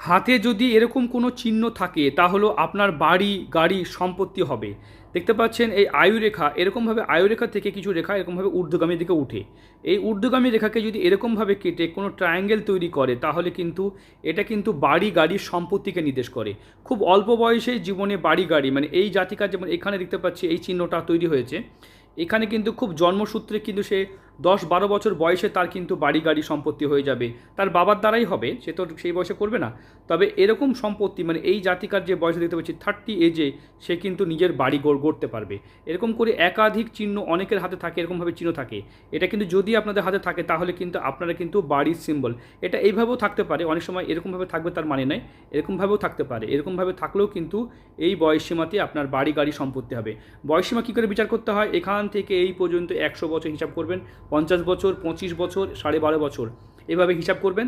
হাতে যদি এরকম কোনো চিহ্ন থাকে তা হলো আপনার বাড়ি গাড়ি সম্পত্তি হবে। দেখতে পাচ্ছেন এই আয়ুরেখা, এরকমভাবে আয়ুরেখা থেকে কিছু রেখা এরকমভাবে ঊর্ধ্বগামী দিকে উঠে। এই ঊর্ধ্বগামী রেখাকে যদি এরকমভাবে কেটে কোনো ট্রায়াঙ্গেল তৈরি করে তাহলে কিন্তু এটা কিন্তু বাড়ি গাড়ির সম্পত্তিকে নির্দেশ করে। খুব অল্প বয়সেই জীবনে বাড়ি গাড়ি, মানে এই জাতিকার যেমন এখানে দেখতে পাচ্ছি এই চিহ্নটা তৈরি হয়েছে, এখানে কিন্তু খুব জন্মসূত্রে কিন্তু সে 10-12 বছর বয়সে তার কিন্তু বাড়ি গাড়ি সম্পত্তি হয়ে যাবে। তার বাবার দ্বারাই হবে, সে তো সেই বয়সে করবে না। তবে এরকম সম্পত্তি মানে এই জাতিকার যে বয়সে দেখতে পাচ্ছি 30 এজে সে কিন্তু নিজের বাড়ি গড়তে পারবে। এরকম করে একাধিক চিহ্ন অনেকের হাতে থাকে, এরকমভাবে চিহ্ন থাকে। এটা কিন্তু যদি আপনাদের হাতে থাকে তাহলে কিন্তু আপনারা কিন্তু বাড়ির সিম্বল। এটা এইভাবেও থাকতে পারে, অনেক সময় এরকমভাবে থাকবে তার মানে নয়, এরকমভাবেও থাকতে পারে। এরকমভাবে থাকলেও কিন্তু এই বয়সসীমাতে আপনার বাড়ি গাড়ি সম্পত্তি হবে। বয়সসীমা কী করে বিচার করতে হয়, এখান থেকে এই পর্যন্ত 100 বছর হিসাব করবেন, 50 বছর, 25 বছর, 12.5 বছর, এভাবে হিসাব করবেন।